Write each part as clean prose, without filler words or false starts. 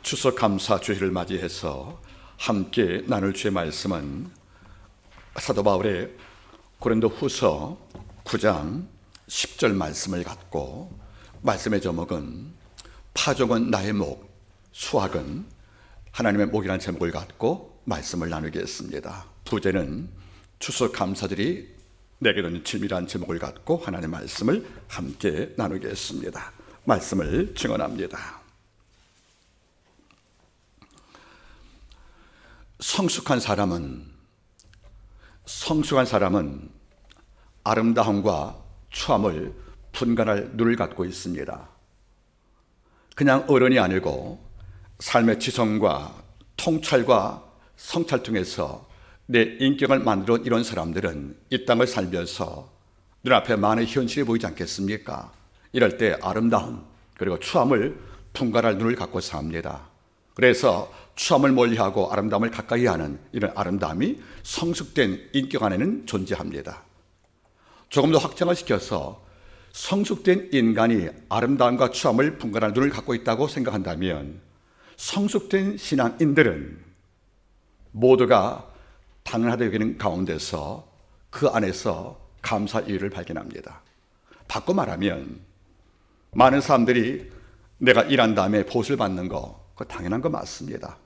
추석감사 주일을 맞이해서 함께 나눌 주의 말씀은 사도 바울의 고린도후서 9장 10절 말씀을 갖고, 말씀의 제목은 파종은 나의 목, 수확은 하나님의 목이라는 제목을 갖고 말씀을 나누겠습니다. 부제는 추석감사절이 내게 주는 질문이라는 제목을 갖고 하나님의 말씀을 함께 나누겠습니다. 말씀을 증언합니다. 성숙한 사람은 아름다움과 추함을 분간할 눈을 갖고 있습니다. 그냥 어른이 아니고 삶의 지성과 통찰과 성찰 통해서 내 인격을 만들어 이런 사람들은 이 땅을 살면서 눈앞에 많은 현실이 보이지 않겠습니까? 이럴 때 아름다움 그리고 추함을 분간할 눈을 갖고 삽니다. 그래서 추함을 멀리하고 아름다움을 가까이 하는 이런 아름다움이 성숙된 인격 안에는 존재합니다. 조금 더 확장을 시켜서 성숙된 인간이 아름다움과 추함을 분간할 눈을 갖고 있다고 생각한다면, 성숙된 신앙인들은 모두가 당연하다고 여기는 가운데서 그 안에서 감사 이유를 발견합니다. 바꿔 말하면, 많은 사람들이 내가 일한 다음에 보수를 받는 거, 그거 당연한 거 맞습니다.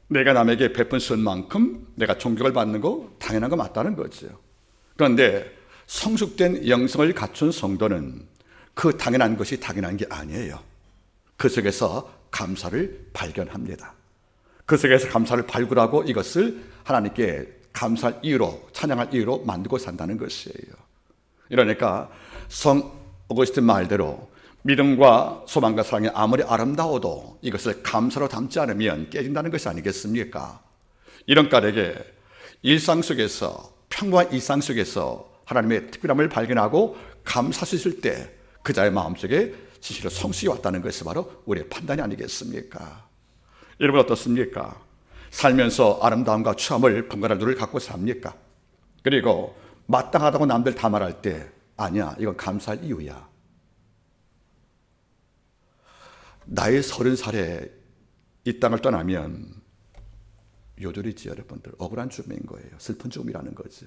내가 남에게 베푼 선 만큼 내가 존경을 받는 거 당연한 거 맞다는 거죠. 그런데 성숙된 영성을 갖춘 성도는 그 당연한 것이 당연한 게 아니에요. 그 속에서 감사를 발견합니다. 그 속에서 감사를 발굴하고 이것을 하나님께 감사할 이유로, 찬양할 이유로 만들고 산다는 것이에요. 이러니까 성 어거스틴 말대로 믿음과 소망과 사랑이 아무리 아름다워도 이것을 감사로 담지 않으면 깨진다는 것이 아니겠습니까? 이런 까닭에 일상 속에서, 평범한 일상 속에서 하나님의 특별함을 발견하고 감사할 수 있을 때 그 자의 마음속에 진실로 성숙이 왔다는 것이 바로 우리의 판단이 아니겠습니까? 여러분 어떻습니까? 살면서 아름다움과 추함을 분간할 눈을 갖고 삽니까? 그리고 마땅하다고 남들 다 말할 때 아니야, 이건 감사할 이유야. 나이 30살에 이 땅을 떠나면 요절이지, 여러분들. 억울한 죽음인 거예요. 슬픈 죽음이라는 거죠.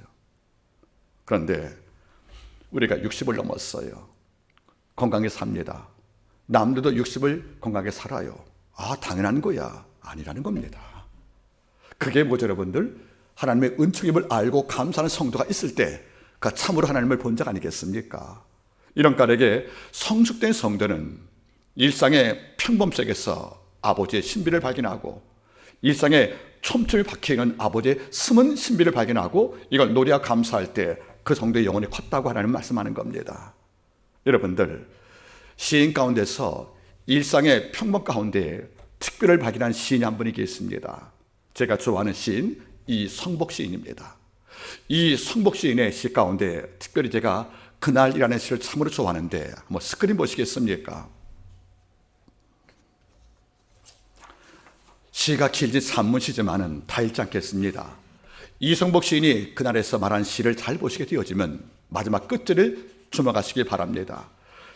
그런데 우리가 60을 넘었어요. 건강히 삽니다. 남들도 60을 건강하게 살아요. 아, 당연한 거야. 아니라는 겁니다. 그게 뭐죠, 여러분들? 하나님의 은총임을 알고 감사하는 성도가 있을 때 그 참으로 하나님을 본 적 아니겠습니까? 이런 까닭에 성숙된 성도는 일상의 평범 속에서 아버지의 신비를 발견하고, 일상의 촘촘히 박혀있는 아버지의 숨은 신비를 발견하고, 이걸 노래하고 감사할 때 그 성도의 영혼이 컸다고 하나님 말씀하는 겁니다. 여러분들, 시인 가운데서 일상의 평범 가운데 특별을 발견한 시인이 한 분이 계십니다. 제가 좋아하는 시인 이성복 시인입니다. 이 성복 시인의 시 가운데 특별히 제가 그날이라는 시를 참으로 좋아하는데, 한번 스크린 보시겠습니까? 시가 길지 산문시지만은 다 읽지 않겠습니다. 이성복 시인이 그날에서 말한 시를 잘 보시게 되어지면 마지막 끝들을 주목하시길 바랍니다.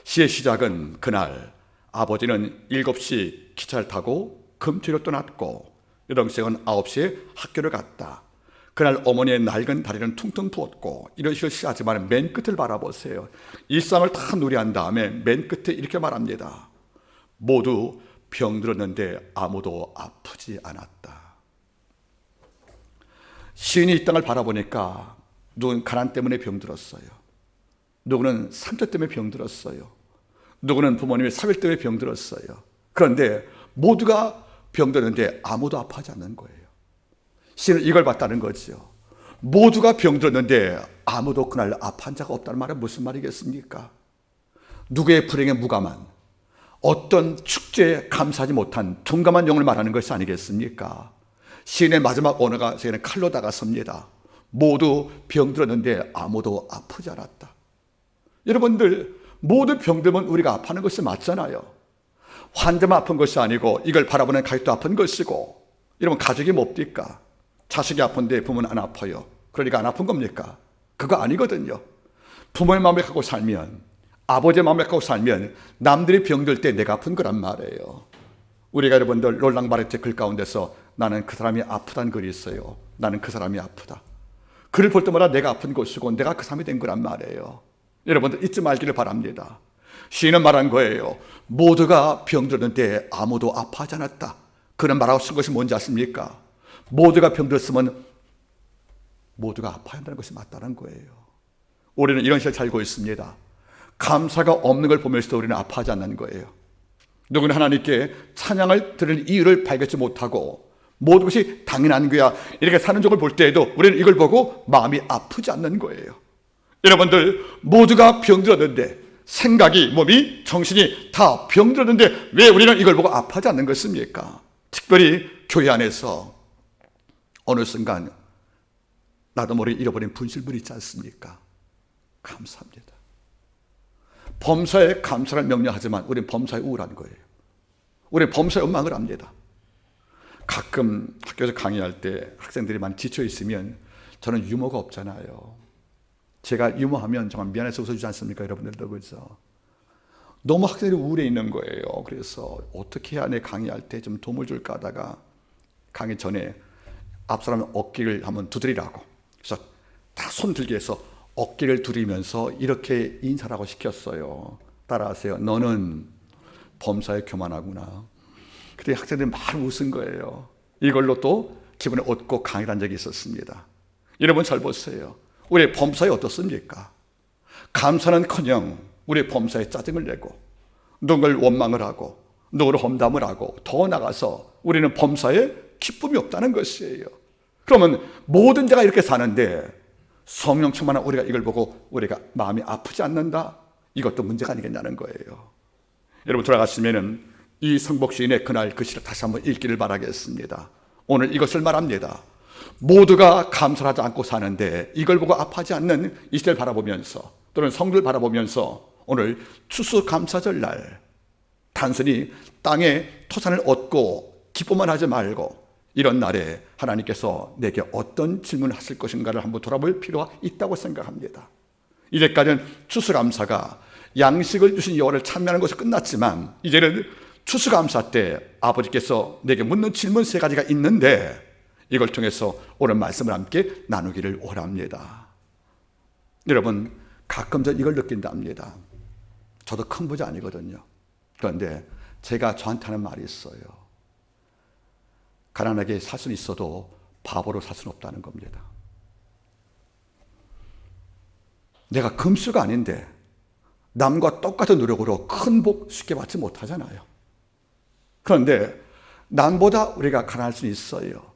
시의 시작은 그날 아버지는 7시 기차를 타고 금토로 떠났고 여동생은 9시에 학교를 갔다. 그날 어머니의 낡은 다리는 퉁퉁 부었고, 이런 식으로 시작하지만 맨 끝을 바라보세요. 일상을 다 누리한 다음에 맨 끝에 이렇게 말합니다. 모두 병들었는데 아무도 아프지 않았다. 시인이 이 땅을 바라보니까 누구는 가난 때문에 병들었어요. 누구는 상처 때문에 병들었어요. 누구는 부모님의 사별 때문에 병들었어요. 그런데 모두가 병들었는데 아무도 아파하지 않는 거예요. 시인은 이걸 봤다는 거죠. 모두가 병들었는데 아무도 그날 아파한 자가 없다는 말은 무슨 말이겠습니까? 누구의 불행에 무감한, 어떤 축제에 감사하지 못한 둔감한 영을 말하는 것이 아니겠습니까? 시인의 마지막 언어가 저에게는 칼로 다가섭니다. 모두 병들었는데 아무도 아프지 않았다. 여러분들, 모두 병들면 우리가 아파하는 것이 맞잖아요. 환자만 아픈 것이 아니고 이걸 바라보는 가족도 아픈 것이고, 여러분 가족이 뭡니까? 자식이 아픈데 부모는 안 아파요. 그러니까 안 아픈 겁니까? 그거 아니거든요. 부모의 마음을 갖고 살면, 아버지의 마음을 갖고 살면 남들이 병들 때 내가 아픈 거란 말이에요. 우리가 여러분들 롤랑바레트 글 가운데서 나는 그 사람이 아프다는 글이 있어요. 나는 그 사람이 아프다. 글을 볼 때마다 내가 아픈 것이고 내가 그 사람이 된 거란 말이에요. 여러분들 잊지 말기를 바랍니다. 시인은 말한 거예요. 모두가 병들었는데 아무도 아파하지 않았다. 그는 말하고 쓴 것이 뭔지 아십니까? 모두가 병들었으면 모두가 아파야 한다는 것이 맞다는 거예요. 우리는 이런 식으로 살고 있습니다. 감사가 없는 걸 보면서도 우리는 아파하지 않는 거예요. 누구는 하나님께 찬양을 드릴 이유를 발견하지 못하고 모든 것이 당연한 거야 이렇게 사는 적을 볼 때에도 우리는 이걸 보고 마음이 아프지 않는 거예요. 여러분들 모두가 병들었는데 생각이, 몸이, 정신이 다 병들었는데 왜 우리는 이걸 보고 아파하지 않는 것입니까? 특별히 교회 안에서 어느 순간 나도 모르게 잃어버린 분실물이 있지 않습니까? 감사합니다. 범사에 감사를 명령하지만 우리는 범사에 우울한 거예요. 우리는 범사에 원망을 합니다. 가끔 학교에서 강의할 때 학생들이 많이 지쳐 있으면 저는 유머가 없잖아요. 제가 유머하면 정말 미안해서 웃어주지 않습니까? 여러분들도 그렇죠? 너무 학생들이 우울해 있는 거예요. 그래서 어떻게 해야 내 강의할 때 좀 도움을 줄까 하다가 강의 전에 앞 사람 어깨를 한번 두드리라고 그래서 다 손 들게 해서 어깨를 두드리면서 이렇게 인사라고 시켰어요. 따라하세요. 너는 범사에 교만하구나. 그때 학생들이 막 웃은 거예요. 이걸로 또 기분을 얻고 강의를 한 적이 있었습니다. 여러분 잘 보세요. 우리의 범사에 어떻습니까? 감사는커녕 우리의 범사에 짜증을 내고 누군가를 원망을 하고 누구를 험담을 하고 더 나가서 우리는 범사에 기쁨이 없다는 것이에요. 그러면 모든 자가 이렇게 사는데 성령 충만한 우리가 이걸 보고 우리가 마음이 아프지 않는다? 이것도 문제가 아니겠냐는 거예요. 여러분 돌아가시면은 이 성복 시인의 그날 그 시를 다시 한번 읽기를 바라겠습니다. 오늘 이것을 말합니다. 모두가 감사하지 않고 사는데 이걸 보고 아파하지 않는 이 시대를 바라보면서 또는 성도를 바라보면서 오늘 추수감사절 날 단순히 땅에 토산을 얻고 기쁨만 하지 말고 이런 날에 하나님께서 내게 어떤 질문을 하실 것인가를 한번 돌아볼 필요가 있다고 생각합니다. 이제까지는 추수감사가 양식을 주신 여호와를 찬미하는 것이 끝났지만 이제는 추수감사 때 아버지께서 내게 묻는 질문 3가지가 있는데 이걸 통해서 오늘 말씀을 함께 나누기를 원합니다. 여러분 가끔 저 이걸 느낀답니다. 저도 큰 부자 아니거든요. 그런데 제가 저한테 하는 말이 있어요. 가난하게 살 수는 있어도 바보로 살 수는 없다는 겁니다. 내가 금수가 아닌데 남과 똑같은 노력으로 큰 복 쉽게 받지 못하잖아요. 그런데 남보다 우리가 가난할 수는 있어요.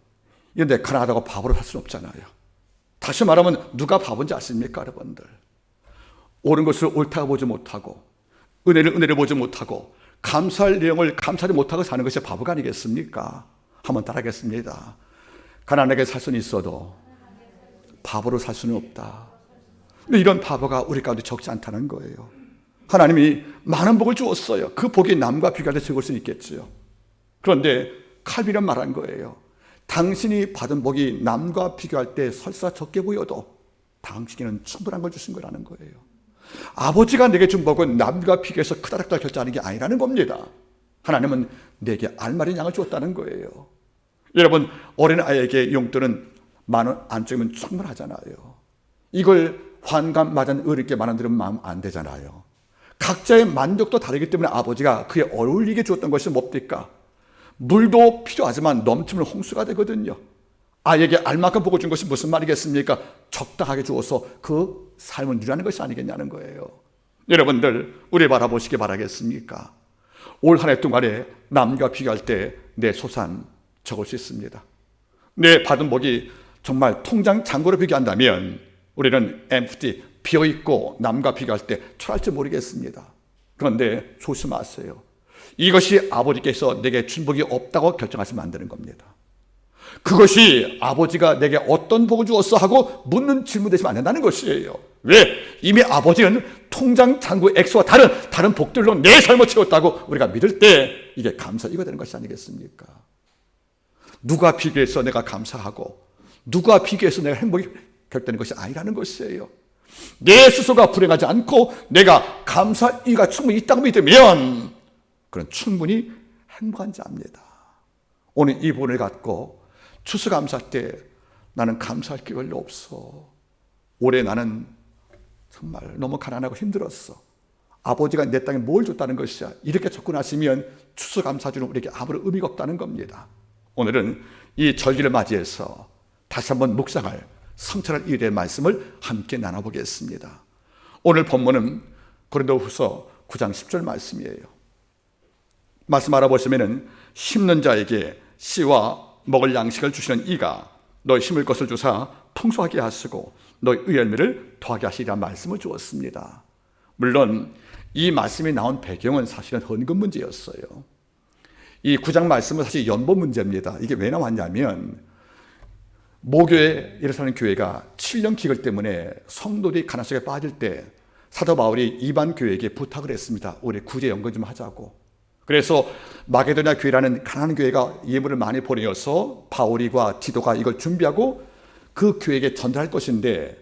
그런데 가난하다고 바보로 살 수는 없잖아요. 다시 말하면 누가 바본지 아십니까 여러분들? 옳은 것을 옳다고 보지 못하고 은혜를 보지 못하고 감사할 내용을 감사하지 못하고 사는 것이 바보가 아니겠습니까? 한번 따라하겠습니다. 가난하게 살 수는 있어도 바보로 살 수는 없다. 근데 이런 바보가 우리 가운데 적지 않다는 거예요. 하나님이 많은 복을 주었어요. 그 복이 남과 비교할 때 적을 수는 있겠죠. 그런데 칼빈은 말한 거예요. 당신이 받은 복이 남과 비교할 때 설사 적게 보여도 당신에게는 충분한 걸 주신 거라는 거예요. 아버지가 내게 준 복은 남과 비교해서 크다 작다 결정하는 게 아니라는 겁니다. 하나님은 내게 알맞은 양을 주었다는 거예요. 여러분 어린아이에게 용돈은 10,000원 안쪽이면 충분하잖아요. 이걸 환갑 맞은 어른께 만원들은 마음 안 되잖아요. 각자의 만족도 다르기 때문에 아버지가 그에 어울리게 주었던 것이 뭡니까? 물도 필요하지만 넘치면 홍수가 되거든요. 아이에게 알만큼 복을 준 것이 무슨 말이겠습니까? 적당하게 주어서 그 삶을 누리는 것이 아니겠냐는 거예요. 여러분들 우리 바라보시기 바라겠습니까? 올 한 해 동안에 남과 비교할 때 내 소산 적을 수 있습니다. 내 받은 복이 정말 통장 잔고로 비교한다면 우리는 empty, 비어있고 남과 비교할 때 초라할지 모르겠습니다. 그런데 조심하세요. 이것이 아버지께서 내게 준 복이 없다고 결정하시면 안 되는 겁니다. 그것이 아버지가 내게 어떤 복을 주었어 하고 묻는 질문 되시면 안 된다는 것이에요. 왜? 이미 아버지는 통장 잔고 액수와 다른 복들로 내 삶을 채웠다고 우리가 믿을 때 이게 감사 이거 되는 것이 아니겠습니까? 누가 비교해서 내가 감사하고 누가 비교해서 내가 행복이 결되는 것이 아니라는 것이에요. 내 스스로가 불행하지 않고 내가 감사 이유가 충분히 있다고 믿으면 그런 충분히 행복한 자입니다. 오늘 이 부분을 갖고 추수감사 때 나는 감사할 게 별로 없어. 올해 나는 정말 너무 가난하고 힘들었어. 아버지가 내 땅에 뭘 줬다는 것이야. 이렇게 접근하시면 추수감사주는 우리에게 아무런 의미가 없다는 겁니다. 오늘은 이 절기를 맞이해서 다시 한번 묵상할 성찰할 일의 말씀을 함께 나눠보겠습니다. 오늘 본문은 고린도후서 9장 10절 말씀이에요. 말씀 알아보시면은 심는 자에게 씨와 먹을 양식을 주시는 이가 너희 심을 것을 주사 풍성하게 하시고 너희 열매를 더하게 하시리라 말씀을 주었습니다. 물론 이 말씀이 나온 배경은 사실은 헌금 문제였어요. 이 9장 말씀은 사실 연보 문제입니다. 이게 왜 나왔냐면 모교회 예루살렘 교회가 7년 기글 때문에 성도들이 가난 속에 빠질 때 사도 바울이 이반 교회에게 부탁을 했습니다. 우리 구제 연금 좀 하자고. 그래서 마게도냐 교회라는 가난한 교회가 예물을 많이 보내어서 바울이와 디도가 이걸 준비하고 그 교회에게 전달할 것인데,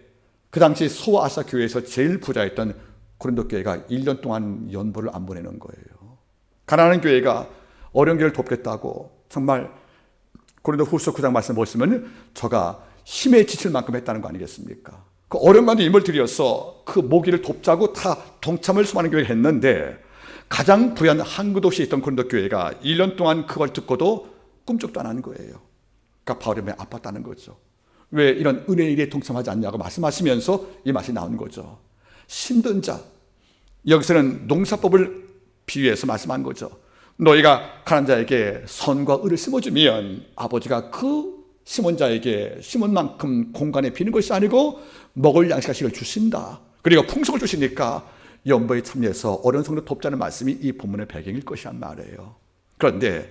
그 당시 소아시아 교회에서 제일 부자였던 고린도 교회가 1년 동안 연보를 안 보내는 거예요. 가난한 교회가 어려운 교회를 돕겠다고 정말 고린도후서 9장 말씀 보시면 저가 힘에 지칠 만큼 했다는 거 아니겠습니까? 그 어려운 가운데 힘을 들여서 그 모기를 돕자고 다 동참을 수많은 교회가 했는데, 가장 부유한 항구 도시에 있던 고린도 교회가 1년 동안 그걸 듣고도 꿈쩍도 안 한 거예요. 그러니까 바울이 왜 아팠다는 거죠. 왜 이런 은혜의 일에 동참하지 않냐고 말씀하시면서 이 말이 나온 거죠. 심든 자, 여기서는 농사법을 비유해서 말씀한 거죠. 너희가 가난한 자에게 선과 의를 심어주면 아버지가 그 심은 자에게 심은 만큼 공간에 비는 것이 아니고 먹을 양식을 주신다. 그리고 풍성을 주시니까 연보에 참여해서 어려운 성도 돕자는 말씀이 이 본문의 배경일 것이란 말이에요. 그런데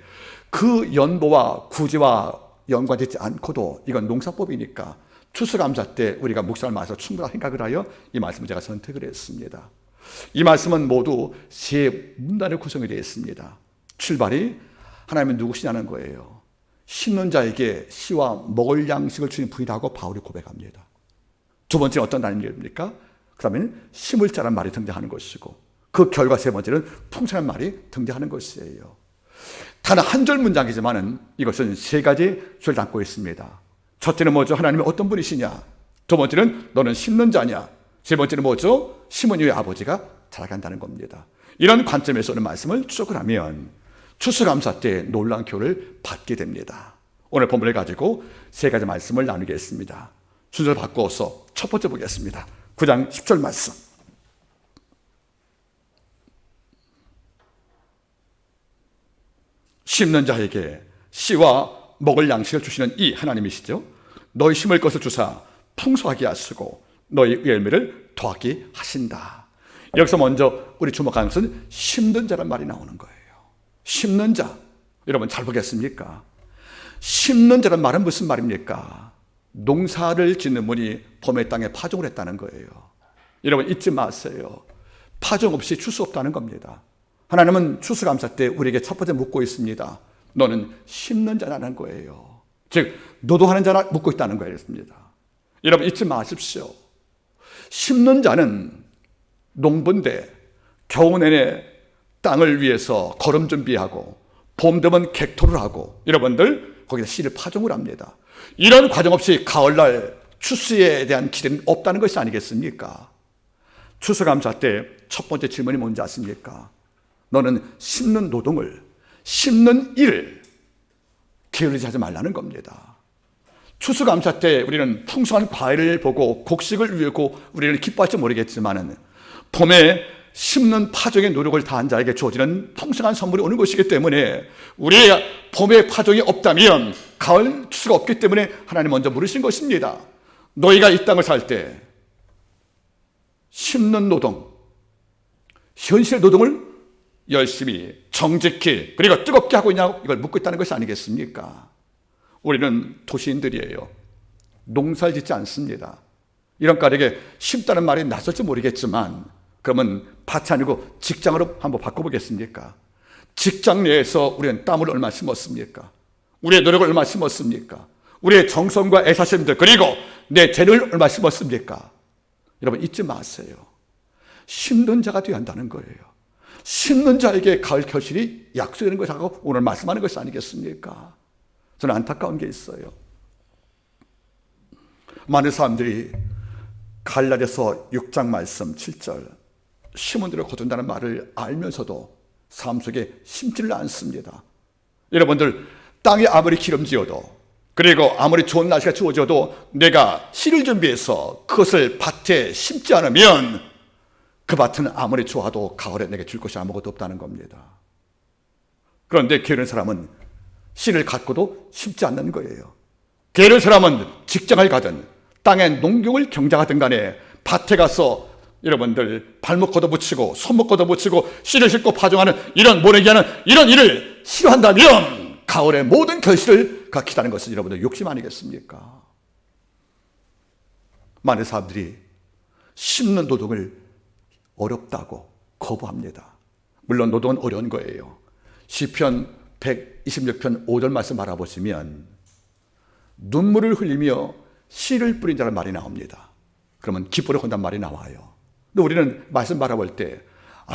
그 연보와 구제와 연관되지 않고도 이건 농사법이니까 추수감사 때 우리가 묵상을 마셔서 충분한 생각을 하여 이 말씀을 제가 선택을 했습니다. 이 말씀은 모두 세 문단을 구성이 되어 있습니다. 출발이 하나님은 누구시냐는 거예요. 심는 자에게 씨와 먹을 양식을 주신 분이라고 바울이 고백합니다. 두 번째는 어떤 단위입니까? 그 다음에는 심을 자란 말이 등장하는 것이고, 그 결과 세 번째는 풍성한 말이 등장하는 것이에요. 단 한 절 문장이지만은 이것은 세 가지 줄을 담고 있습니다. 첫째는 뭐죠? 하나님이 어떤 분이시냐? 두 번째는 너는 심는 자냐? 세 번째는 뭐죠? 심은 이의 아버지가 자라간다는 겁니다. 이런 관점에서 오늘 말씀을 추적을 하면 추수감사 때 놀라운 교훈을 받게 됩니다. 오늘 본문을 가지고 세 가지 말씀을 나누겠습니다. 순서를 바꾸어서 첫 번째 보겠습니다. 9장 10절 말씀. 심는 자에게 씨와 먹을 양식을 주시는 이 하나님이시죠. 너희 심을 것을 주사 풍성하게 하시고 너희 열매를 더하게 하신다. 여기서 먼저 우리 주목하는 것은 심는 자란 말이 나오는 거예요. 심는 자, 여러분 잘 보겠습니까? 심는 자란 말은 무슨 말입니까? 농사를 짓는 분이 봄의 땅에 파종을 했다는 거예요. 여러분 잊지 마세요. 파종 없이 추수 없다는 겁니다. 하나님은 추수감사 때 우리에게 첫 번째 묻고 있습니다. 너는 심는 자라는 거예요. 즉 노동하는 자라 묻고 있다는 거였습니다. 여러분 잊지 마십시오. 심는 자는 농부인데 겨우 내내 땅을 위해서 거름 준비하고 봄 되면 객토를 하고 여러분들 거기다 씨를 파종을 합니다. 이런 과정 없이 가을날 추수에 대한 기대는 없다는 것이 아니겠습니까? 추수감사 때 첫 번째 질문이 뭔지 아십니까? 너는 심는 노동을, 심는 일을 게으르지 하지 말라는 겁니다. 추수감사 때 우리는 풍성한 과일을 보고 곡식을 위하고 우리는 기뻐할지 모르겠지만 봄에 심는 파종의 노력을 다한 자에게 주어지는 풍성한 선물이 오는 것이기 때문에 우리의 봄의 파종이 없다면 가을 추수가 없기 때문에 하나님 먼저 물으신 것입니다. 너희가 이 땅을 살 때 심는 노동, 현실의 노동을 열심히 정직히 그리고 뜨겁게 하고 있냐 이걸 묻고 있다는 것이 아니겠습니까? 우리는 도시인들이에요. 농사를 짓지 않습니다. 이런 까닭에 심다는 말이 낯설지 모르겠지만 그러면 밭이 아니고 직장으로 한번 바꿔보겠습니까? 직장 내에서 우리는 땀을 얼마나 심었습니까? 우리의 노력을 얼마나 심었습니까? 우리의 정성과 애사심들 그리고 내 재능을 얼마나 심었습니까? 여러분 잊지 마세요. 심는 자가 되어야 한다는 거예요. 심는 자에게 가을 결실이 약속되는 것하고 오늘 말씀하는 것이 아니겠습니까? 저는 안타까운 게 있어요. 많은 사람들이 갈라디아서 6장 말씀 7절 심은 대로 거둔다는 말을 알면서도 삶 속에 심지를 않습니다. 여러분들, 땅이 아무리 기름지어도, 그리고 아무리 좋은 날씨가 주어져도 내가 씨를 준비해서 그것을 밭에 심지 않으면 그 밭은 아무리 좋아도 가을에 내게 줄 것이 아무것도 없다는 겁니다. 그런데 게으른 사람은 씨를 갖고도 심지 않는 거예요. 게으른 사람은 직장을 가든 땅에 농경을 경작하든 간에 밭에 가서 여러분들 발목 걷어붙이고 손목 걷어붙이고 씨를 싣고 파종하는 이런 모내기 하는 이런 일을 싫어한다면 가을에 모든 결실을 갖겠다는 것은 여러분들 욕심 아니겠습니까? 많은 사람들이 심는 노동을 어렵다고 거부합니다. 물론 노동은 어려운 거예요. 시편 126편 5절 말씀 알아보시면 눈물을 흘리며 씨를 뿌린 자란 말이 나옵니다. 그러면 기뻐를 건단 말이 나와요. 근데 우리는 말씀 바라볼 때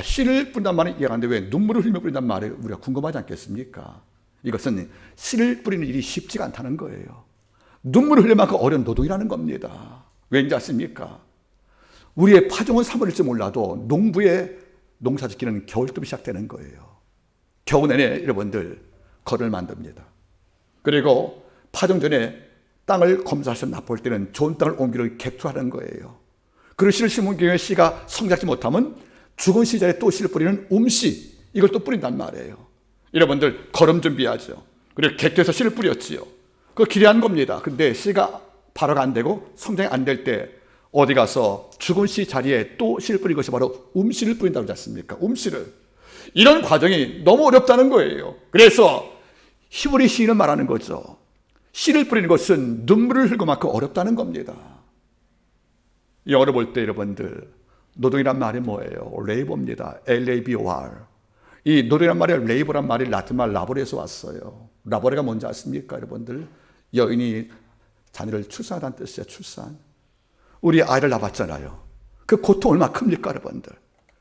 씨를 뿌린단 말은 이해하는데 왜 눈물을 흘리며 뿌린단 말이 우리가 궁금하지 않겠습니까? 이것은 씨를 뿌리는 일이 쉽지가 않다는 거예요. 눈물을 흘릴 만큼 어려운 노동이라는 겁니다. 왠지 아십니까? 우리의 파종은 3월일지 몰라도 농부의 농사짓기는 겨울쯤 시작되는 거예요. 겨우 내내 여러분들 거를 만듭니다. 그리고 파종 전에 땅을 검사해서 납볼 때는 좋은 땅을 옮기려 객투하는 거예요. 그리고 씨를 심은 경우에 씨가 성장하지 못하면 죽은 씨 자리에 또 씨를 뿌리는 음씨, 이걸 또 뿌린단 말이에요. 여러분들 거름 준비하죠. 그리고 객투해서 씨를 뿌렸지요. 그거 기대한 겁니다. 근데 씨가 발화가 안 되고 성장이 안 될 때 어디 가서 죽은 씨 자리에 또 씨를 뿌린 것이 바로 음씨를 뿌린다고 하지 않습니까? 음씨를. 이런 과정이 너무 어렵다는 거예요. 그래서 히브리 시인은 말하는 거죠. 씨를 뿌리는 것은 눈물을 흘릴 만큼 어렵다는 겁니다. 영어로 볼 때 여러분들 노동이란 말이 뭐예요? 레이버입니다. LABOR. 이 노동이란 말이 레이버란 말이 라틴 말 라보레에서 왔어요. 라보레가 뭔지 아십니까? 여러분들 여인이 자녀를 출산하다는 뜻이에요. 출산. 우리 아이를 낳았잖아요. 그 고통 얼마나 큽니까? 여러분들.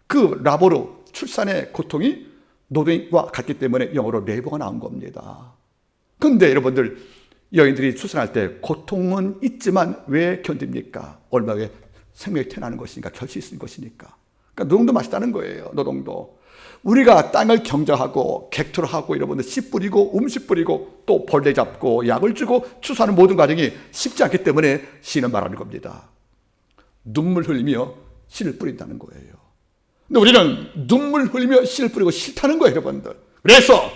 그 라보로 출산의 고통이 노동과 같기 때문에 영어로 레이버가 나온 겁니다. 그런데 여러분들 여인들이 출산할 때 고통은 있지만 왜 견딥니까? 얼마 후에 생명이 태어나는 것이니까, 결실이 있는 것이니까. 그러니까 노동도 맛있다는 거예요. 노동도. 우리가 땅을 경작하고 객투를 하고 여러분들 씨 뿌리고 음식 뿌리고 또 벌레 잡고 약을 주고 추수하는 모든 과정이 쉽지 않기 때문에 씨는 말하는 겁니다. 눈물 흘리며 씨를 뿌린다는 거예요. 근데 우리는 눈물 흘리며 씨를 뿌리고 싫다는 거예요, 여러분들. 그래서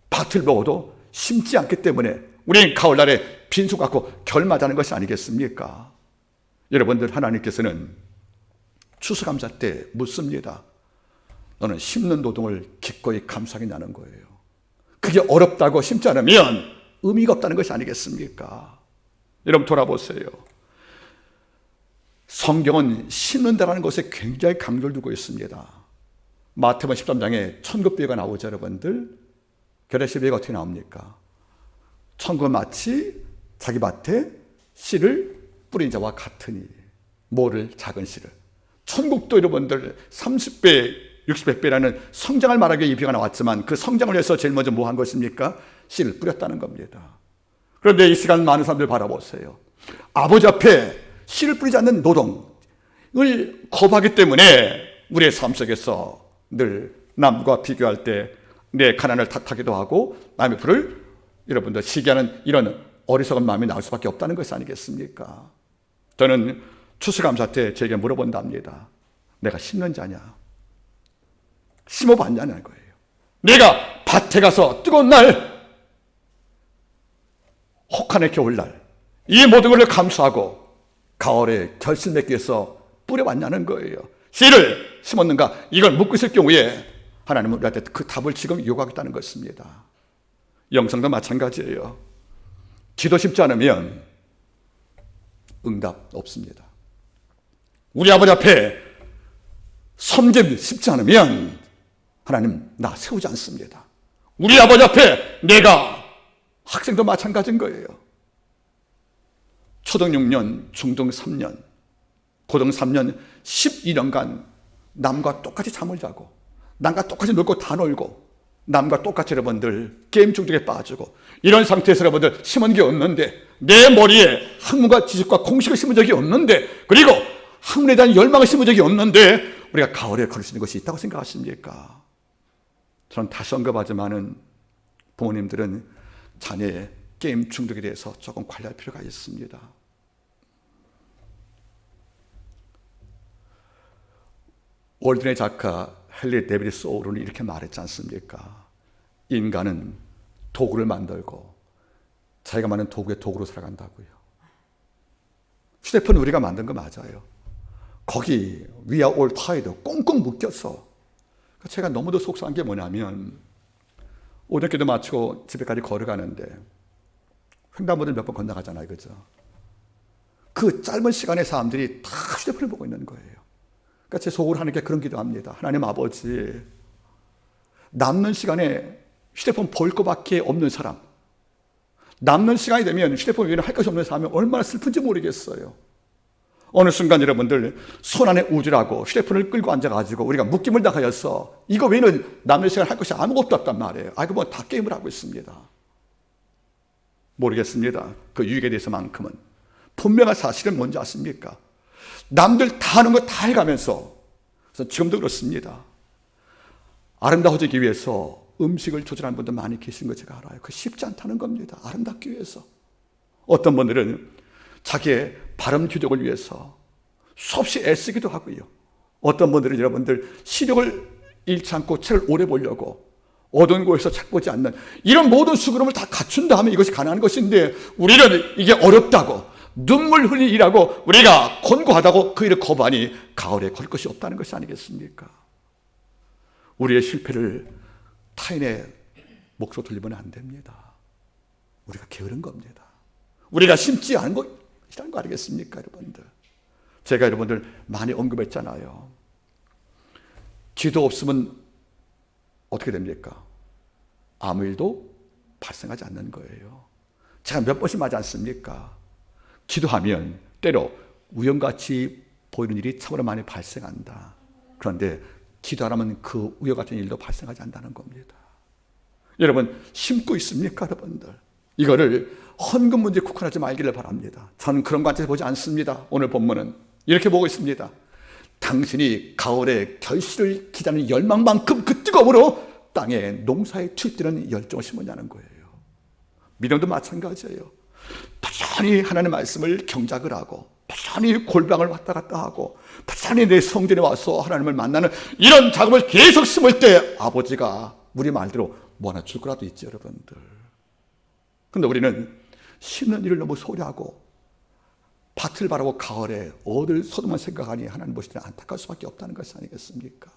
밭을 먹어도 심지 않기 때문에 우리는 가을날에 빈소 갖고 결맞하는 것이 아니겠습니까? 여러분들, 하나님께서는 추수감사 때 묻습니다. 너는 심는 노동을 기꺼이 감사하겠냐는 거예요. 그게 어렵다고 심지 않으면 의미가 없다는 것이 아니겠습니까? 여러분 돌아보세요. 성경은 심는다라는 것에 굉장히 강조를 두고 있습니다. 마태복음 13장에 천국비유가 나오죠, 여러분들. 결례시비유가 어떻게 나옵니까? 천국은 마치 자기 밭에 씨를 뿌린 자와 같으니, 뭐를? 작은 씨를. 천국도 여러분들 30배, 60배라는 성장을 말하기 위해 이 비유가 나왔지만 그 성장을 위해서 제일 먼저 뭐 한 것입니까? 씨를 뿌렸다는 겁니다. 그런데 이 시간 많은 사람들 바라보세요. 아버지 앞에 씨를 뿌리지 않는 노동을 거부하기 때문에 우리의 삶 속에서 늘 남과 비교할 때 내 가난을 탓하기도 하고 남의 불을 여러분들 시기하는 이런 어리석은 마음이 나올 수밖에 없다는 것이 아니겠습니까? 저는 추수감사 때 제게 물어본답니다. 내가 심는 자냐? 심어봤냐는 거예요. 내가 밭에 가서 뜨거운 날, 혹한의 겨울날, 이 모든 것을 감수하고 가을에 결실 맺기 위해서 뿌려봤냐는 거예요. 씨를 심었는가? 이걸 묻고 있을 경우에 하나님은 우리한테 그 답을 지금 요구하겠다는 것입니다. 영성도 마찬가지예요. 기도 심지 않으면 응답 없습니다. 우리 아버지 앞에 섬김 심지 않으면 하나님 나 세우지 않습니다. 우리 아버지 앞에 내가, 학생도 마찬가지인 거예요. 초등 6년, 중등 3년, 고등 3년 12년간 남과 똑같이 잠을 자고 남과 똑같이 놀고 다 놀고, 남과 똑같이 여러분들 게임 중독에 빠지고, 이런 상태에서 여러분들 심은 게 없는데, 내 머리에 학문과 지식과 공식을 심은 적이 없는데, 그리고 학문에 대한 열망을 심은 적이 없는데 우리가 가을에 걸을 수 있는 것이 있다고 생각하십니까? 저는 다시 언급하지만은 부모님들은 자녀의 게임 중독에 대해서 조금 관리할 필요가 있습니다. 월드의 작가 헨리 데이비드 소울은 이렇게 말했지 않습니까? 인간은 도구를 만들고 자기가 만든 도구의 도구로 살아간다고요. 휴대폰 우리가 만든 거 맞아요. 거기 We are all tied 꽁꽁 묶여서, 제가 너무도 속상한 게 뭐냐면 오전 기도 마치고 집에까지 걸어가는데 횡단보도를 몇 번 건너가잖아요, 그죠? 그 짧은 시간에 사람들이 다 휴대폰을 보고 있는 거예요. 그러니까 제 속으로 하나님께 그런 기도합니다. 하나님 아버지, 남는 시간에 휴대폰 볼 것밖에 없는 사람, 남는 시간이 되면 휴대폰 외에는 할 것이 없는 사람이 얼마나 슬픈지 모르겠어요. 어느 순간 여러분들 손 안에 우주라고 휴대폰을 끌고 앉아가지고 우리가 묶임을 당하여서 이거 외에는 남는 시간 할 것이 아무것도 없단 말이에요. 아, 이거 뭐 다 게임을 하고 있습니다. 모르겠습니다. 그 유익에 대해서만큼은. 분명한 사실은 뭔지 아십니까? 남들 다 하는 거 다 해가면서, 그래서 지금도 그렇습니다. 아름다워지기 위해서 음식을 조절하는 분들 많이 계신 거 제가 알아요. 그 쉽지 않다는 겁니다. 아름답기 위해서. 어떤 분들은 자기의 발음 규정을 위해서 수없이 애쓰기도 하고요. 어떤 분들은 여러분들 시력을 잃지 않고 책을 오래 보려고 어두운 곳에서 책 보지 않는 이런 모든 수그름을 다 갖춘 다음에 이것이 가능한 것인데, 우리는 이게 어렵다고 눈물 흘린 일하고 우리가 권고하다고 그 일을 거부하니 가을에 걸 것이 없다는 것이 아니겠습니까? 우리의 실패를 타인의 몫으로 돌리면 안 됩니다. 우리가 게으른 겁니다. 우리가 심지 않은 것이라는 거 아니겠습니까, 여러분들? 제가 여러분들 많이 언급했잖아요. 기도 없으면 어떻게 됩니까? 아무 일도 발생하지 않는 거예요. 제가 몇 번씩 말하지 않습니까? 기도하면 때로 우연같이 보이는 일이 참으로 많이 발생한다. 그런데 기도 안 하면 그 우연 같은 일도 발생하지 않는다는 겁니다. 여러분, 심고 있습니까, 여러분들? 이거를 헌금 문제에 국한하지 말기를 바랍니다. 저는 그런 관점에서 보지 않습니다. 오늘 본문은 이렇게 보고 있습니다. 당신이 가을에 결실을 기다리는 열망만큼 그 뜨거움으로 땅에 농사에 투입되는 열정을 심으냐는 거예요. 믿음도 마찬가지예요. 부지런히 하나님의 말씀을 경작을 하고, 부지런히 골방을 왔다 갔다 하고, 부지런히 내 성전에 와서 하나님을 만나는 이런 작업을 계속 심을 때 아버지가 우리 말대로 뭐 하나 줄 거라도 있지, 여러분들. 근데 우리는 심는 일을 너무 소홀히하고 밭을 바라고 가을에 얻을 소득만 생각하니 하나님 보실 때는 안타까울 수밖에 없다는 것이 아니겠습니까?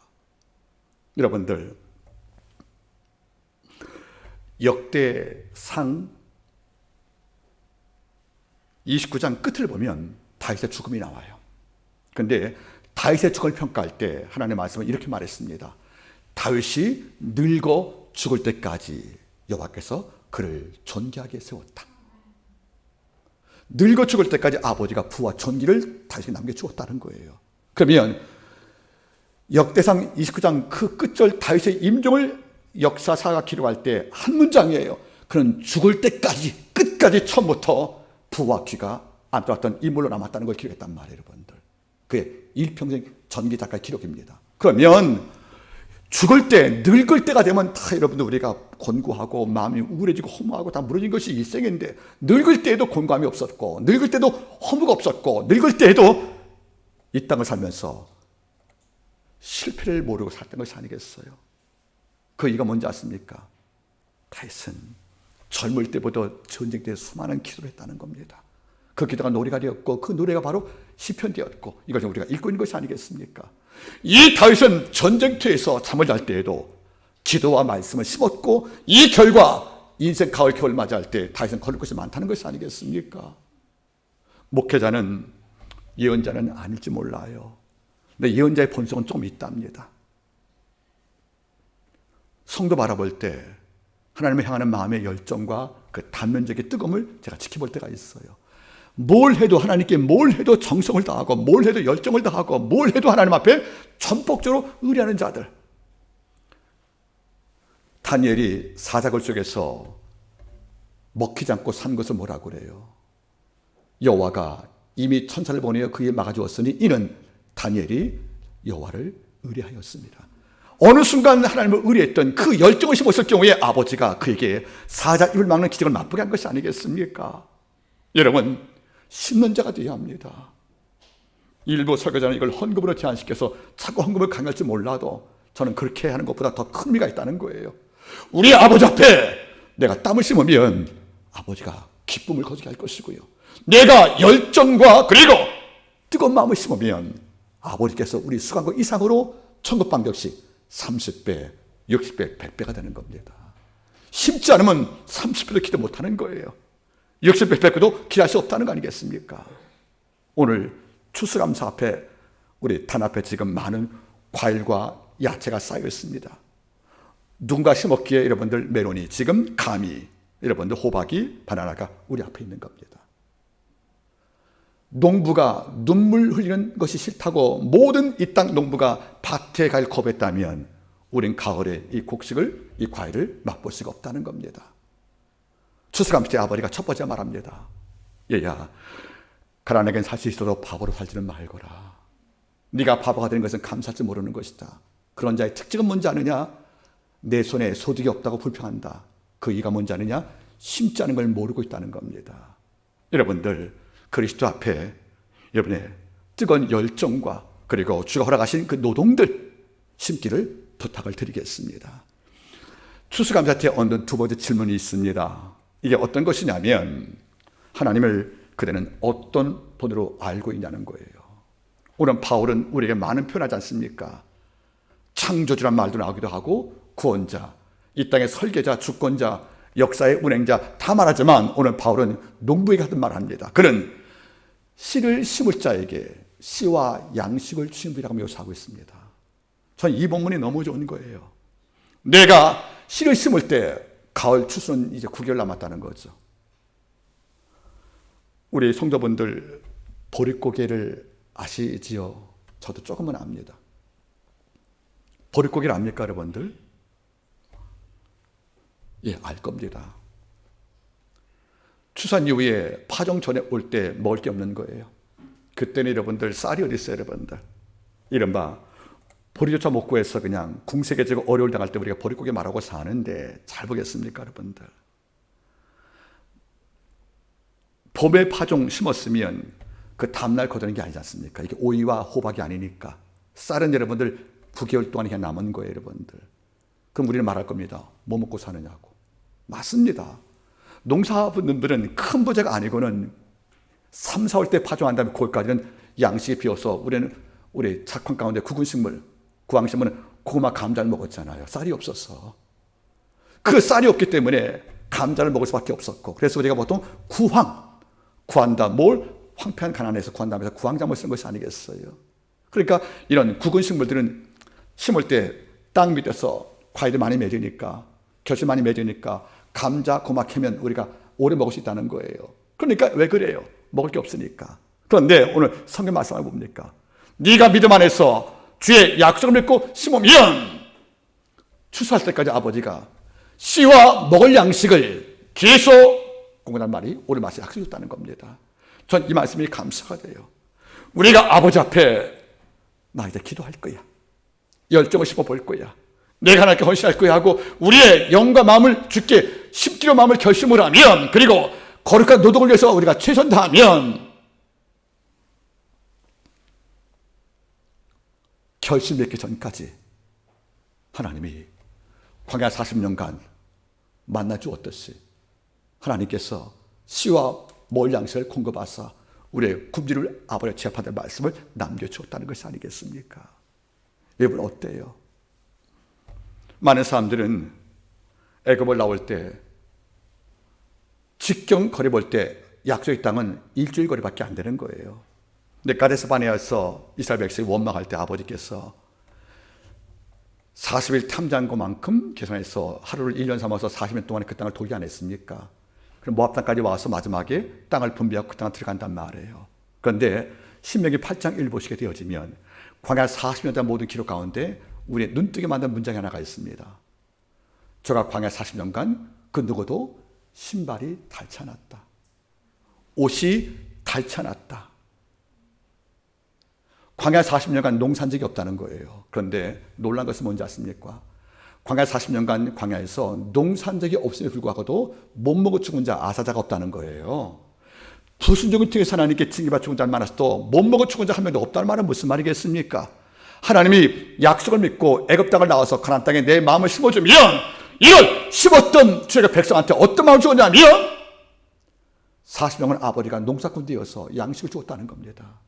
여러분들, 역대상 29장 끝을 보면 다윗의 죽음이 나와요. 그런데 다윗의 죽음을 평가할 때 하나님의 말씀은 이렇게 말했습니다. 다윗이 늙어 죽을 때까지 여호와께서 그를 존귀하게 세웠다. 늙어 죽을 때까지 아버지가 부와 존귀를 다윗에게 남겨주었다는 거예요. 그러면 역대상 29장 그 끝절 다윗의 임종을 역사사가 기록할 때 한 문장이에요. 그는 죽을 때까지 끝까지 처음부터 부와 귀가 안 들어왔던 인물로 남았다는 걸 기록했단 말이에요, 여러분들. 그게 일평생 전기 작가의 기록입니다. 그러면 죽을 때, 늙을 때가 되면 다 여러분들 우리가 곤고하고 마음이 우울해지고 허무하고 다 무너진 것이 일생인데, 늙을 때에도 곤고함이 없었고, 늙을 때도 허무가 없었고, 늙을 때에도 이 땅을 살면서 실패를 모르고 살던 것이 아니겠어요? 그 이유가 뭔지 아십니까? 다윗은 젊을 때보다 전쟁 때 수많은 기도를 했다는 겁니다. 그 기도가 노래가 되었고, 그 노래가 바로 시편 되었고, 이것을 우리가 읽고 있는 것이 아니겠습니까? 이 다윗은 전쟁터에서 잠을 잘 때에도 기도와 말씀을 심었고, 이 결과 인생 가을 겨울 맞이할 때 다윗은 걸을 것이 많다는 것이 아니겠습니까? 목회자는 예언자는 아닐지 몰라요. 근데 예언자의 본성은 좀 있답니다. 성도 바라볼 때 하나님을 향하는 마음의 열정과 그 단면적인 뜨거움을 제가 지켜볼 때가 있어요. 뭘 해도 하나님께 뭘 해도 정성을 다하고, 뭘 해도 열정을 다하고, 뭘 해도 하나님 앞에 전폭적으로 의뢰하는 자들, 다니엘이 사자굴 속에서 먹히지 않고 산 것을 뭐라고 그래요? 여호와가 이미 천사를 보내어 그에게 막아주었으니 이는 다니엘이 여호와를 의뢰하였습니다. 어느 순간 하나님을 의뢰했던 그 열정을 심었을 경우에 아버지가 그에게 사자 입을 막는 기적을 맛보게 한 것이 아니겠습니까? 여러분, 심는 자가 되어야 합니다. 일부 설교자는 이걸 헌금으로 제한시켜서 자꾸 헌금을 강요할지 몰라도 저는 그렇게 하는 것보다 더 큰 의미가 있다는 거예요. 우리 아버지 앞에 내가 땀을 심으면 아버지가 기쁨을 거두게 할 것이고요, 내가 열정과 그리고 뜨거운 마음을 심으면 아버지께서 우리 수강과 이상으로 천국 반격시 30배, 60배, 100배가 되는 겁니다. 심지 않으면 30배도 기도 못하는 거예요. 60배, 100배도 기도할 수 없다는 거 아니겠습니까? 오늘 추수감사 앞에 우리 단 앞에 지금 많은 과일과 야채가 쌓여 있습니다. 누군가 심었기에 여러분들 메론이, 지금 감이, 여러분들 호박이, 바나나가 우리 앞에 있는 겁니다. 농부가 눈물 흘리는 것이 싫다고 모든 이 땅 농부가 밭에 갈 겁했다면 우린 가을에 이 곡식을, 이 과일을 맛볼 수가 없다는 겁니다. 추수감사 때 아버지가 첫 번째 말합니다. 얘야, 가난하게 살 수 있어도 바보로 살지는 말거라. 네가 바보가 되는 것은 감사할 줄 모르는 것이다. 그런 자의 특징은 뭔지 아느냐? 내 손에 소득이 없다고 불평한다. 그 이가 뭔지 아느냐? 심지 않은 걸 모르고 있다는 겁니다. 여러분들, 그리스도 앞에 여러분의 뜨거운 열정과 그리고 주가 허락하신 그 노동들 심기를 부탁을 드리겠습니다. 추수감사 때 얻는 두 번째 질문이 있습니다. 이게 어떤 것이냐면, 하나님을 그대는 어떤 분으로 알고 있냐는 거예요. 오늘 바울은 우리에게 많은 표현하지 않습니까? 창조주란 말도 나오기도 하고 구원자, 이 땅의 설계자, 주권자, 역사의 운행자 다 말하지만 오늘 바울은 농부에게 하던 말을 합니다. 그는 씨를 심을 자에게 씨와 양식을 주신 분이라고 묘사하고 있습니다. 전 이 본문이 너무 좋은 거예요. 내가 씨를 심을 때 가을 추수는 이제 9개월 남았다는 거죠. 우리 성도분들 보릿고개를 아시지요? 저도 조금은 압니다. 보릿고개를 압니까, 여러분들? 예, 알 겁니다. 추수한 이후에 파종 전에 올 때 먹을 게 없는 거예요. 그때는 여러분들 쌀이 어디 있어요, 여러분들? 이른바 보리조차 못 구해서 그냥 궁색해지고 어려울 당할 때 우리가 보릿고개 말하고 사는데 잘 보겠습니까, 여러분들? 봄에 파종 심었으면 그 다음날 거두는 게 아니지 않습니까? 이게 오이와 호박이 아니니까. 쌀은 여러분들 9개월 동안 그냥 남은 거예요, 여러분들. 그럼 우리는 말할 겁니다. 뭐 먹고 사느냐고. 맞습니다. 농사분들은 큰 부자가 아니고는 3, 4월 때 파종한 다음에 9월까지는 양식이 비어서 우리 작황 가운데 구근식물, 구황식물은 고구마, 감자를 먹었잖아요. 쌀이 없었어. 그 쌀이 없기 때문에 감자를 먹을 수밖에 없었고, 그래서 우리가 보통 구한다. 뭘? 황폐한 가난에서 구한다면서 구황작물 쓴 것이 아니겠어요. 그러니까 이런 구근식물들은 심을 때 땅 밑에서 과일이 많이 맺으니까, 결실 많이 맺으니까 감자, 고구마 캐면 우리가 오래 먹을 수 있다는 거예요. 그러니까 왜 그래요? 먹을 게 없으니까. 그런데 오늘 성경 말씀을 봅니까? 네가 믿음 안에서 주의 약속을 믿고 심으면 추수할 때까지 아버지가 씨와 먹을 양식을 계속 공급한 말이 오늘 말씀 약속해 줬다는 겁니다. 전 이 말씀이 감사가 돼요. 우리가 아버지 앞에 나 이제 기도할 거야. 열정을 심어볼 거야. 내가 하나님께 헌신할 거야 하고 우리의 영과 마음을 주께 심기로 마음을 결심을 하면, 그리고 거룩한 노동을 위해서 우리가 최선 다하면 결심 맺기 전까지 하나님이 광야 40년간 만나 주었듯이 하나님께서 씨와 먹을 양식을 공급하사 우리의 굶주림을 아버지의 제압하는 말씀을 남겨주었다는 것이 아니겠습니까? 여러분 어때요? 많은 사람들은 애굽을 나올 때 직경 거리 볼 때 약속의 땅은 일주일 거리밖에 안 되는 거예요. 근데 가데스 바네아에서 이스라엘 백성이 원망할 때 아버지께서 40일 탐장고만큼 계산해서 하루를 1년 삼아서 40년 동안에 그 땅을 돌게 안 했습니까? 그럼 모압 땅까지 와서 마지막에 땅을 분배하고 그 땅을 들어간단 말이에요. 그런데 신명기 8장 1 보시게 되어지면 광야 40년 동안 모든 기록 가운데 우리의 눈뜨게 만든 문장이 하나가 있습니다. 저가 광야 40년간 그 누구도 신발이 닳지 않았다. 옷이 닳지 않았다. 광야 40년간 농산적이 없다는 거예요. 그런데 놀란 것은 뭔지 아십니까? 광야 40년간 광야에서 농산적이 없음에 불구하고도 못 먹어 죽은 자 아사자가 없다는 거예요. 불순종을 통해서 하나님께 징계받아 죽은 자는 많았어도 못 먹어 죽은 자 한 명도 없다는 말은 무슨 말이겠습니까? 하나님이 약속을 믿고 애굽 땅을 나와서 가나안 땅에 내 마음을 심어주면 이런 심었던 주의 백성한테 어떤 마음을 주었냐면 40년간 아버지가 농사꾼 되어서 양식을 주었다는 겁니다.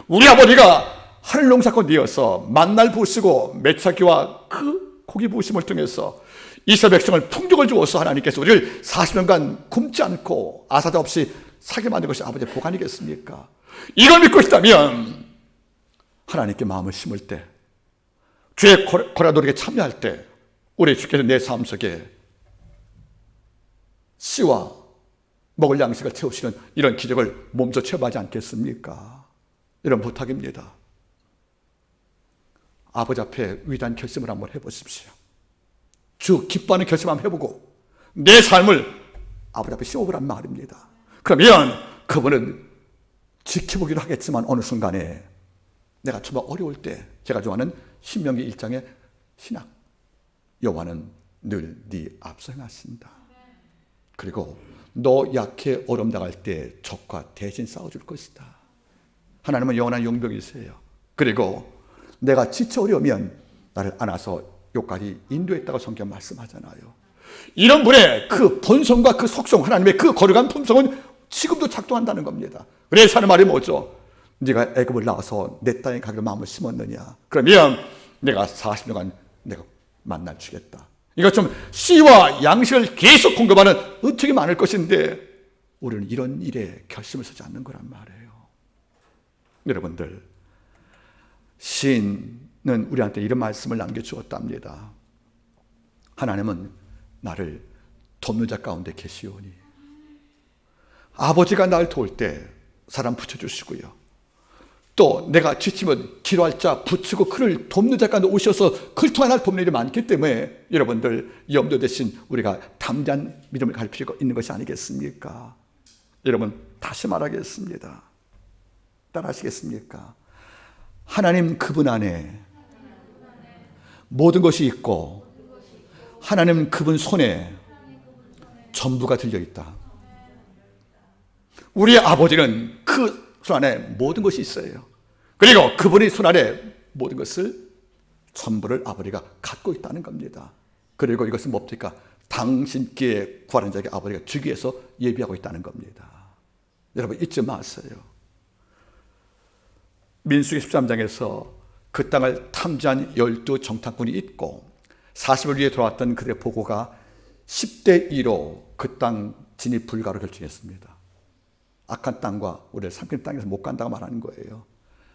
우리 아버지가 하늘 농사꾼 되어서 만날 부으시고 메추라기와 그 고기 부으심을 통해서 이스라엘 백성을 풍족을 주어서 하나님께서 우리를 40년간 굶지 않고 아사자 없이 살게 만든 것이 아버지의 복 아니겠습니까? 이걸 믿고 있다면 하나님께 마음을 심을 때, 주의 고라노력에 참여할 때 우리 주께서 내 삶 속에 씨와 먹을 양식을 채우시는 이런 기적을 몸소 체험하지 않겠습니까? 이런 부탁입니다. 아버지 앞에 위대한 결심을 한번 해보십시오. 주 기뻐하는 결심 한번 해보고 내 삶을 아버지 앞에 씌워보란 말입니다. 그러면 그분은 지켜보기로 하겠지만 어느 순간에 내가 정말 어려울 때 제가 좋아하는 신명기 1장의 신학, 여호와는 늘 네 앞서 행하신다. 그리고 너 약해 어려움 당할 때 적과 대신 싸워줄 것이다. 하나님은 영원한 용병이세요. 그리고 내가 지쳐 어려우면 나를 안아서 여기까지 인도했다고 성경 말씀하잖아요. 이런 분의 그 본성과 그 속성, 하나님의 그 거룩한 품성은 지금도 작동한다는 겁니다. 그래서 하는 말이 뭐죠? 네가 애굽을 나와서 내 땅에 가기로 마음을 심었느냐? 그러면 내가 40년간 내가 만날 주겠다. 이거 좀 씨와 양식을 계속 공급하는 은총이 많을 것인데 우리는 이런 일에 결심을 서지 않는 거란 말이에요. 여러분들, 시인은 우리한테 이런 말씀을 남겨주었답니다. 하나님은 나를 돕는 자 가운데 계시오니 아버지가 나를 도울 때 사람 붙여주시고요. 또 내가 지치면 기도할 자 붙이고 그를 돕는 자 가운데 오셔서 그를 통해 나를 돕는 일이 많기 때문에 여러분들 염려 대신 우리가 담대한 믿음을 가질 필요가 있는 것이 아니겠습니까? 여러분 다시 말하겠습니다. 따라하시겠습니까? 하나님 그분 안에 모든 것이 있고 하나님 그분 손에 전부가 들려있다. 우리 아버지는 그 손 안에 모든 것이 있어요. 그리고 그분의 손 안에 모든 것을 전부를 아버지가 갖고 있다는 겁니다. 그리고 이것은 뭡니까? 당신께 구하는 자에게 아버지가 주기 위해서 예비하고 있다는 겁니다. 여러분 잊지 마세요. 민수기 13장에서 그 땅을 탐지한 12 정탐꾼이 있고 40일 뒤에 돌아왔던 그들의 보고가 10대 2로 그 땅 진입 불가로 결정했습니다. 악한 땅과 우리를 삼킨 땅에서 못 간다고 말하는 거예요.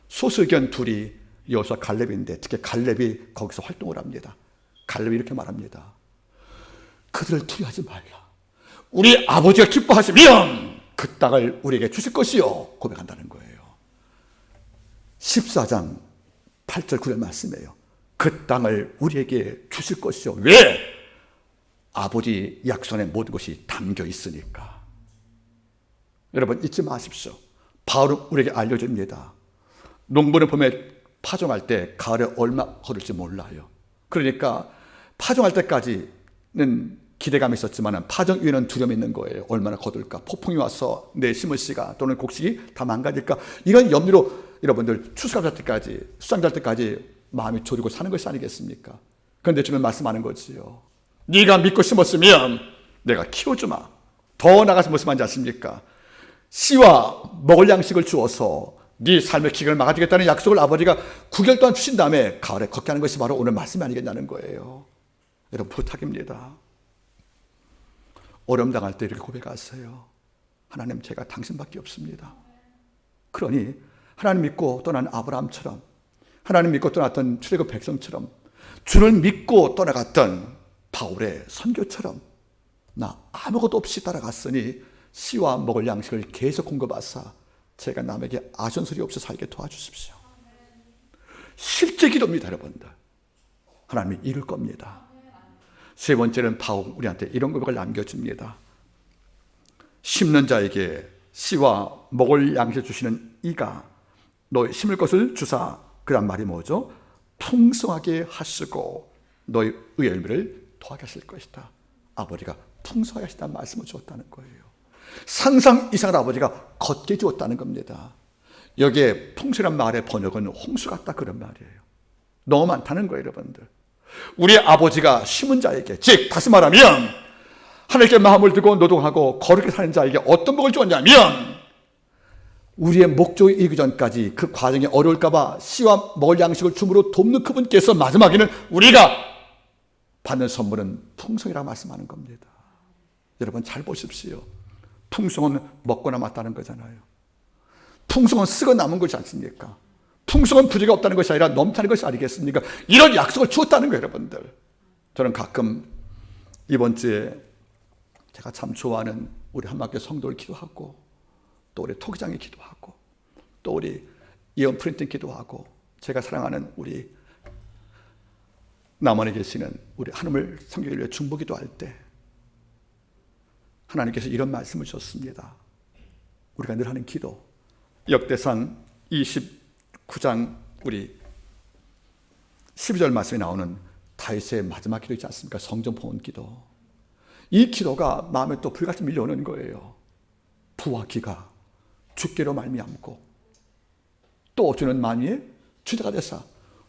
소수견 둘이 여호수아 갈렙인데 특히 갈렙이 거기서 활동을 합니다. 갈렙이 이렇게 말합니다. 그들을 두려워하지 말라. 우리 아버지가 기뻐하시면 그 땅을 우리에게 주실 것이요 고백한다는 거예요. 14장 8절 9절 말씀이에요. 그 땅을 우리에게 주실 것이요. 왜? 아버지 약속의 모든 것이 담겨 있으니까. 여러분 잊지 마십시오. 바울은 우리에게 알려줍니다. 농부는 봄에 파종할 때 가을에 얼마 거둘지 몰라요. 그러니까 파종할 때까지는 기대감이 있었지만 파종 이후에는 두려움이 있는 거예요. 얼마나 거둘까? 폭풍이 와서 내 심을 씨가 또는 곡식이 다 망가질까? 이런 염려로 여러분들 추수감살 때까지 수장될 때까지 마음이 졸이고 사는 것이 아니겠습니까? 그런데 주님 말씀하는 거지요. 네가 믿고 심었으면 내가 키워주마. 더 나가서 무슨 말인지 아십니까? 씨와 먹을 양식을 주어서 네 삶의 기근을 막아주겠다는 약속을 아버지가 9개월 동안 주신 다음에 가을에 걷게 하는 것이 바로 오늘 말씀이 아니겠냐는 거예요. 여러분 부탁입니다. 어려움 당할 때 이렇게 고백하세요. 하나님 제가 당신밖에 없습니다. 그러니 하나님 믿고 떠난 아브라함처럼 하나님 믿고 떠났던 출애굽 백성처럼 주를 믿고 떠나갔던 바울의 선교처럼 나 아무것도 없이 따라갔으니 씨와 먹을 양식을 계속 공급하사 제가 남에게 아쉬운 소리 없이 살게 도와주십시오. 실제 기도입니다. 여러분들 하나님이 이룰 겁니다. 세 번째는 바울 우리한테 이런 고백을 남겨줍니다. 심는 자에게 씨와 먹을 양식을 주시는 이가 너희 심을 것을 주사, 그란 말이 뭐죠? 풍성하게 하시고 너희 의의 열매를 더하게 하실 것이다. 아버지가 풍성하게 하신다는 말씀을 주었다는 거예요. 상상 이상을 아버지가 걷게 주었다는 겁니다. 여기에 풍성이란 말의 번역은 홍수 같다, 그런 말이에요. 너무 많다는 거예요, 여러분들. 우리 아버지가 심은 자에게, 즉 다시 말하면 하나님께 마음을 두고 노동하고 거룩하게 사는 자에게 어떤 복을 주었냐면, 우리의 목적이 이르기 전까지 그 과정이 어려울까 봐 씨와 먹을 양식을 줌으로 돕는 그분께서 마지막에는 우리가 받는 선물은 풍성이라고 말씀하는 겁니다. 여러분 잘 보십시오. 풍성은 먹고 남았다는 거잖아요. 풍성은 쓰고 남은 것이 않습니까? 풍성은 부재가 없다는 것이 아니라 넘치는 것이 아니겠습니까? 이런 약속을 주었다는 거예요, 여러분들. 저는 가끔 이번 주에 제가 참 좋아하는 우리 한마교회 성도를 기도하고, 또 우리 토기장에 기도하고, 또 우리 이온 프린팅 기도하고, 제가 사랑하는 우리 남원에 계시는 우리 하늘을 성경을 위해 중보 기도할 때 하나님께서 이런 말씀을 주셨습니다. 우리가 늘 하는 기도, 역대상 29장 우리 12절 말씀에 나오는 다윗의 마지막 기도 있지 않습니까? 성전 봉헌 기도. 이 기도가 마음에 또 불같이 밀려오는 거예요. 부와 기가 주께로 말미암고 또 주는 만유의 주자가 되사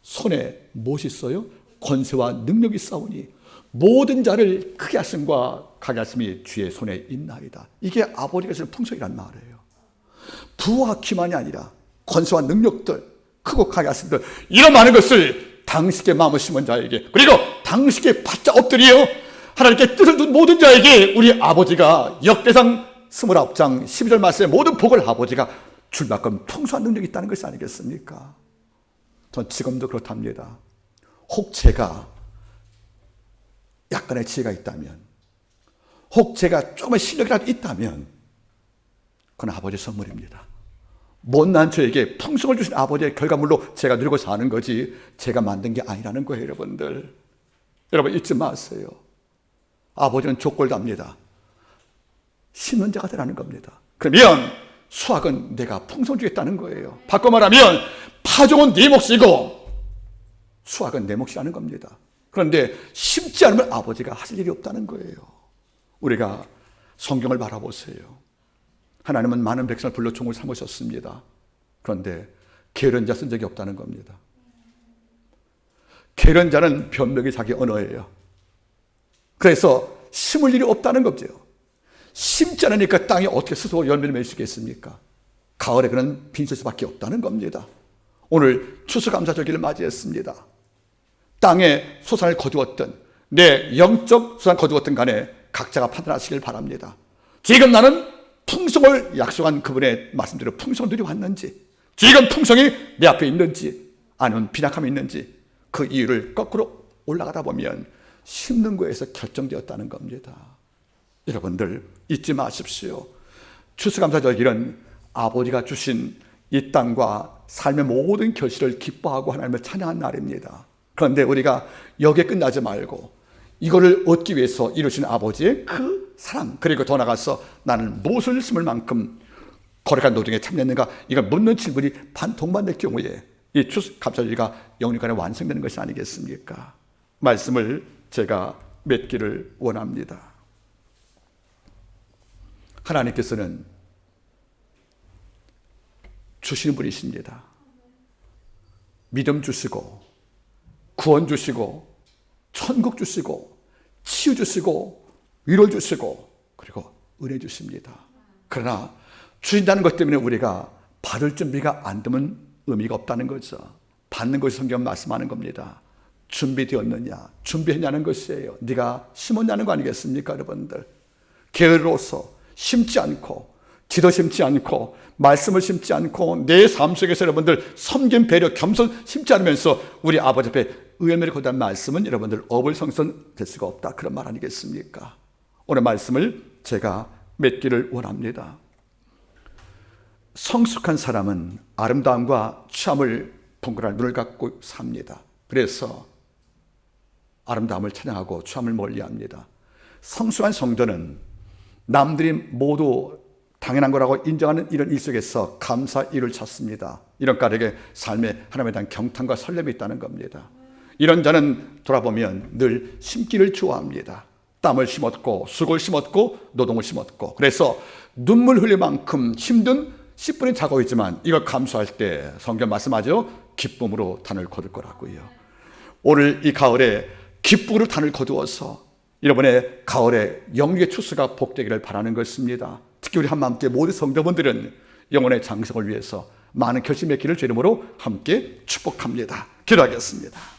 손에 무엇이 있어요? 권세와 능력이 있사오니 모든 자를 크게 하심과 강하게 하심이 주의 손에 있나이다. 이게 아버지가 주는 풍성이란 말이에요. 부와 기만이 아니라 권세와 능력들, 크고 강하게 하심들, 이런 많은 것을 당신께 마음을 심은 자에게, 그리고 당신께 바짝 엎드려 하나님께 뜻을 둔 모든 자에게 우리 아버지가 역대상 29장 12절 말씀에 모든 복을 아버지가 줄 만큼 풍성한 능력이 있다는 것이 아니겠습니까? 전 지금도 그렇답니다. 혹 제가 약간의 지혜가 있다면, 혹 제가 조금의 실력이라도 있다면 그건 아버지의 선물입니다. 못난 저에게 풍성을 주신 아버지의 결과물로 제가 누리고 사는 거지 제가 만든 게 아니라는 거예요, 여러분들. 여러분 잊지 마세요. 아버지는 족골도 합니다. 심는 자가 되라는 겁니다. 그러면 수확은 내가 풍성 주겠다는 거예요. 바꿔 말하면 파종은 네 몫이고 수확은 내 몫이라는 겁니다. 그런데 심지 않으면 아버지가 하실 일이 없다는 거예요. 우리가 성경을 바라보세요. 하나님은 많은 백성을 불러 종을 삼으셨습니다. 그런데 게으른 자 쓴 적이 없다는 겁니다. 게으른 자는 변명이 자기 언어예요. 그래서 심을 일이 없다는 거죠. 심지 않으니까 땅이 어떻게 스스로 열매를 맺을 수 있겠습니까? 가을에 그는 빈쓸 수밖에 없다는 겁니다. 오늘 추수감사절기를 맞이했습니다. 땅에 소산을 거두었든 내 영적 소산을 거두었든 간에 각자가 판단하시길 바랍니다. 지금 나는 풍성을 약속한 그분의 말씀대로 풍성을 누려왔는지, 지금 풍성이 내 앞에 있는지 아니면 빈약함이 있는지, 그 이유를 거꾸로 올라가다 보면 심는 거에서 결정되었다는 겁니다. 여러분들 잊지 마십시오. 추수감사절기는 아버지가 주신 이 땅과 삶의 모든 결실을 기뻐하고 하나님을 찬양한 날입니다. 그런데 우리가 여기에 끝나지 말고 이거를 얻기 위해서 이루신 아버지의 그 사랑, 그리고 더 나아가서 나는 무엇을 심을 만큼 거룩한 노동에 참여했는가, 이걸 묻는 질문이 반동반될 경우에 이 추수감사절기가 영육간에 완성되는 것이 아니겠습니까? 말씀을 제가 맺기를 원합니다. 하나님께서는 주시는 분이십니다. 믿음 주시고 구원 주시고 천국 주시고 치유 주시고 위로 주시고 그리고 은혜 주십니다. 그러나 주신다는 것 때문에 우리가 받을 준비가 안 되면 의미가 없다는 거죠. 받는 것이 성경 말씀하는 겁니다. 준비되었느냐, 준비했냐는 것이에요. 네가 심었냐는 거 아니겠습니까, 여러분들? 게으르로서 심지 않고 기도 심지 않고 말씀을 심지 않고 내 삶 속에서 여러분들 섬김, 배려, 겸손 심지 않으면서 우리 아버지 앞에 의열매를 거둔 말씀은 여러분들 어불성선 될 수가 없다, 그런 말 아니겠습니까? 오늘 말씀을 제가 맺기를 원합니다. 성숙한 사람은 아름다움과 취함을 분간할 눈을 갖고 삽니다. 그래서 아름다움을 찬양하고 추함을 멀리합니다. 성숙한 성도는 남들이 모두 당연한 거라고 인정하는 이런 일 속에서 감사 이유를 찾습니다. 이런 까닭에 삶에 하나님에 대한 경탄과 설렘이 있다는 겁니다. 이런 자는 돌아보면 늘 심기를 좋아합니다. 땀을 심었고 수고를 심었고 노동을 심었고, 그래서 눈물 흘릴 만큼 힘든 10분이 자고 있지만 이걸 감수할 때 성경 말씀하죠. 기쁨으로 단을 거둘 거라고요. 오늘 이 가을에 기쁨으로 단을 거두어서 여러분의 가을에 영육의 추수가 복되기를 바라는 것입니다. 특히 우리 한마음교회 모든 성도분들은 영혼의 장성을 위해서 많은 결심의 길을 주 이름으로 함께 축복합니다. 기도하겠습니다.